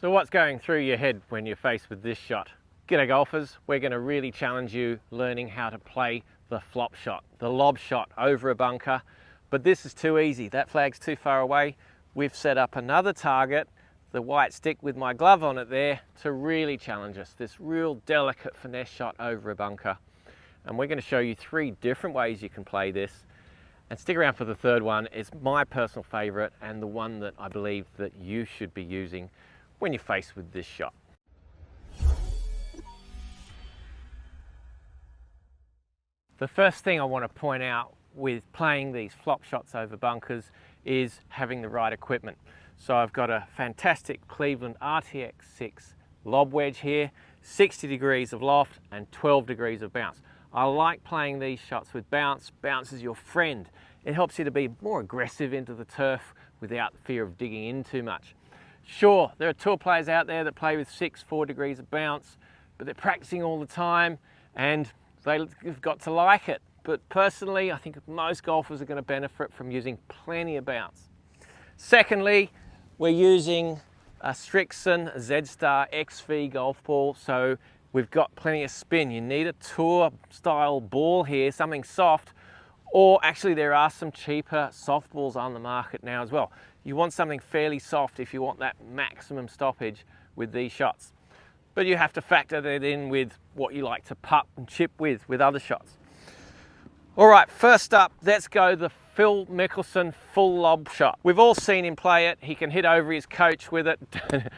So what's going through your head when you're faced with this shot? G'day golfers, we're going to really challenge you learning how to play the flop shot, the lob shot over a bunker. But this is too easy, that flag's too far away. We've set up another target, the white stick with my glove on it there, to really challenge us, this real delicate finesse shot over a bunker. And we're going to show you 3 different ways you can play this. And stick around for the third one. It's my personal favourite and the one that I believe that you should be using when you're faced with this shot. The first thing I want to point out with playing these flop shots over bunkers is having the right equipment. So I've got a fantastic Cleveland RTX 6 lob wedge here, 60 degrees of loft and 12 degrees of bounce. I like playing these shots with bounce. Bounce is your friend. It helps you to be more aggressive into the turf without the fear of digging in too much. Sure, there are tour players out there that play with 4 degrees of bounce, but they're practicing all the time and they've got to like it. But personally, I think most golfers are going to benefit from using plenty of bounce. Secondly, we're using a Mickelson Z-Star XV golf ball, so we've got plenty of spin. You need a tour style ball here, something soft, or actually there are some cheaper soft balls on the market now as well. You want something fairly soft if you want that maximum stoppage with these shots. But you have to factor that in with what you like to putt and chip with other shots. All right, first up, let's go the Phil Mickelson full lob shot. We've all seen him play it. He can hit over his coach with it.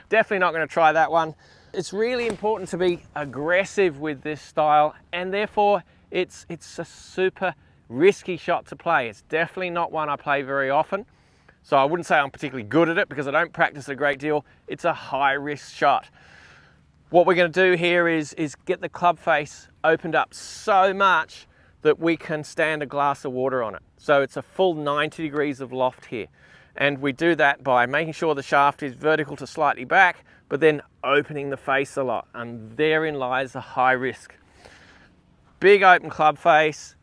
Definitely not going to try that one. It's really important to be aggressive with this style, and therefore it's a super risky shot to play. It's definitely not one I play very often. So I wouldn't say I'm particularly good at it because I don't practice it a great deal. It's a high risk shot. What we're going to do here is get the club face opened up so much that we can stand a glass of water on it. So it's a full 90 degrees of loft here. And we do that by making sure the shaft is vertical to slightly back, but then opening the face a lot. And therein lies the high risk. Big open club face,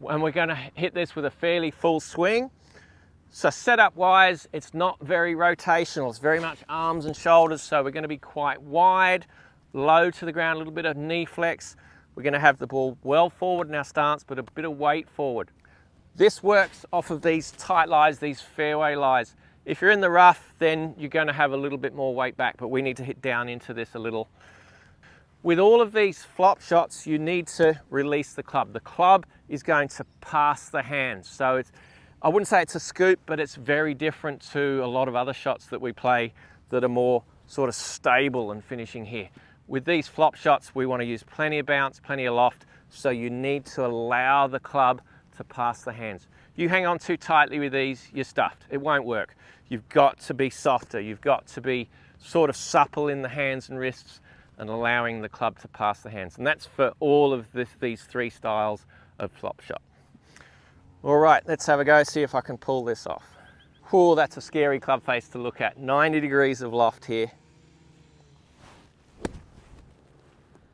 and we're going to hit this with a fairly full swing. So setup wise, it's not very rotational. It's very much arms and shoulders. So we're going to be quite wide, low to the ground, a little bit of knee flex. We're going to have the ball well forward in our stance, but a bit of weight forward. This works off of these tight lies, these fairway lies. If you're in the rough, then you're going to have a little bit more weight back, but we need to hit down into this a little. With all of these flop shots, you need to release the club. The club is going to pass the hands. So I wouldn't say it's a scoop, but it's very different to a lot of other shots that we play that are more sort of stable and finishing here. With these flop shots, we want to use plenty of bounce, plenty of loft, so you need to allow the club to pass the hands. You hang on too tightly with these, you're stuffed. It won't work. You've got to be softer. You've got to be sort of supple in the hands and wrists and allowing the club to pass the hands. And that's for all of these 3 styles of flop shot. All right, let's have a go, see if I can pull this off. Whew, that's a scary club face to look at. 90 degrees of loft here.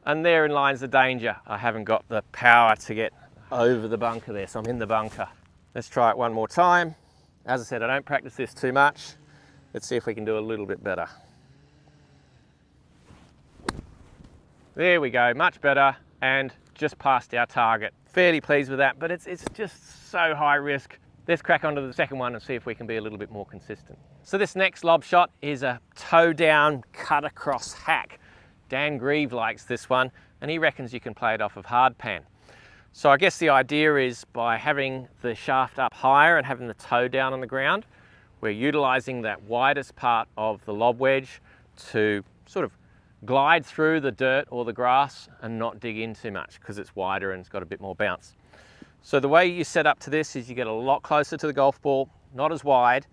And therein lies the danger. I haven't got the power to get over the bunker there, so I'm in the bunker. Let's try it one more time. As I said, I don't practice this too much. Let's see if we can do a little bit better. There we go, much better, and just past our target. Fairly pleased with that, but it's just so high risk. Let's crack onto the second one and see if we can be a little bit more consistent. So this next lob shot is a toe down, cut across hack. Dan Grieve likes this one, and he reckons you can play it off of hard pan. So I guess the idea is by having the shaft up higher and having the toe down on the ground, we're utilizing that widest part of the lob wedge to sort of glide through the dirt or the grass and not dig in too much because it's wider and it's got a bit more bounce. So the way you set up to this is you get a lot closer to the golf ball, not as wide,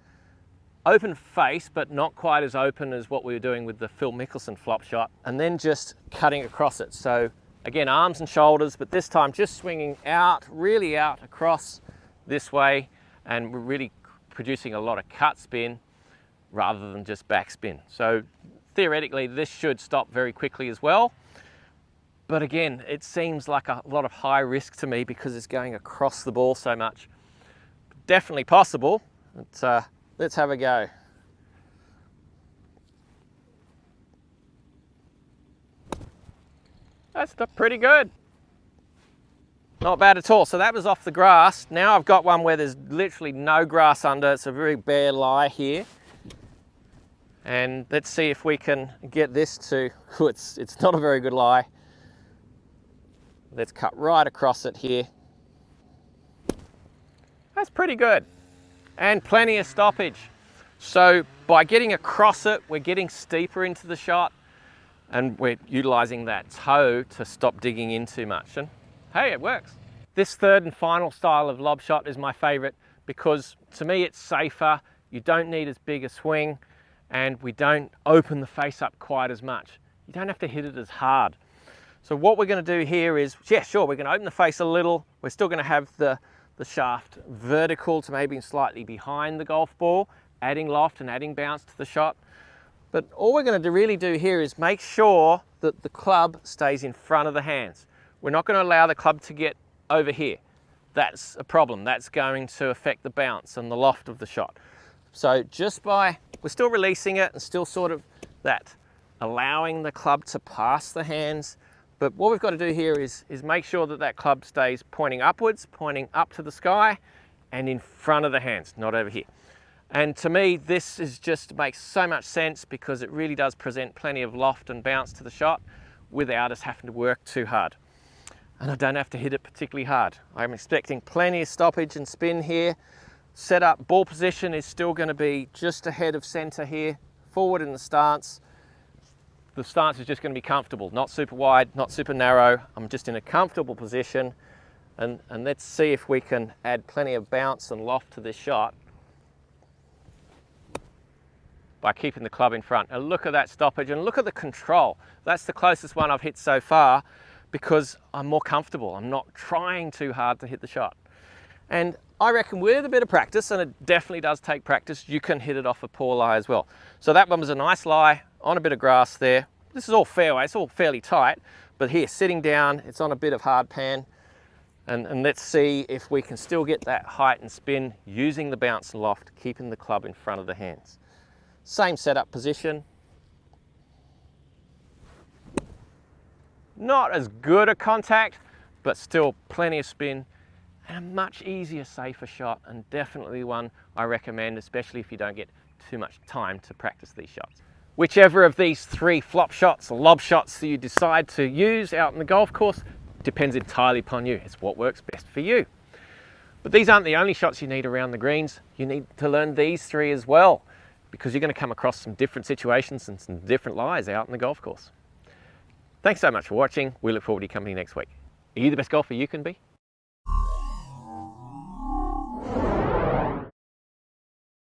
open face, but not quite as open as what we were doing with the Phil Mickelson flop shot, and then just cutting across it. So again, arms and shoulders, but this time just swinging out, really out across this way, and we're really producing a lot of cut spin rather than just back spin. So theoretically, this should stop very quickly as well. But again, it seems like a lot of high risk to me because it's going across the ball so much. Definitely possible. Let's have a go. That's pretty good. Not bad at all. So that was off the grass. Now I've got one where there's literally no grass under. It's a very bare lie here. And let's see if we can get this to, it's not a very good lie. Let's cut right across it here. That's pretty good. And plenty of stoppage. So by getting across it, we're getting steeper into the shot and we're utilizing that toe to stop digging in too much. And hey, it works. This third and final style of lob shot is my favorite because to me it's safer. You don't need as big a swing and we don't open the face up quite as much. You don't have to hit it as hard. So what we're going to do here is, yeah, sure, we're going to open the face a little. We're still going to have the shaft vertical to maybe slightly behind the golf ball, adding loft and adding bounce to the shot. But all we're going to really do here is make sure that the club stays in front of the hands. We're not going to allow the club to get over here. That's a problem. That's going to affect the bounce and the loft of the shot. So just by, we're still releasing it and still sort of that, allowing the club to pass the hands. But what we've got to do here is make sure that that club stays pointing upwards, pointing up to the sky and in front of the hands, not over here. And to me, this is just makes so much sense because it really does present plenty of loft and bounce to the shot without us having to work too hard. And I don't have to hit it particularly hard. I'm expecting plenty of stoppage and spin here. Setup, ball position is still going to be just ahead of center here, forward in the stance. The stance is just going to be comfortable, not super wide, not super narrow. I'm just in a comfortable position and let's see if we can add plenty of bounce and loft to this shot by keeping the club in front. And look at that stoppage and look at the control. That's the closest one I've hit so far because I'm more comfortable. I'm not trying too hard to hit the shot. And I reckon with a bit of practice, and it definitely does take practice, you can hit it off a poor lie as well. So that one was a nice lie on a bit of grass there. This is all fairway, it's all fairly tight, but here, sitting down, it's on a bit of hard pan. And let's see if we can still get that height and spin using the bounce and loft, keeping the club in front of the hands. Same setup position. Not as good a contact, but still plenty of spin and a much easier, safer shot, and definitely one I recommend, especially if you don't get too much time to practice these shots. Whichever of these three flop shots or lob shots that you decide to use out in the golf course depends entirely upon you. It's what works best for you. But these aren't the only shots you need around the greens. You need to learn these three as well, because you're going to come across some different situations and some different lies out in the golf course. Thanks so much for watching. We look forward to your company next week. Are you the best golfer you can be?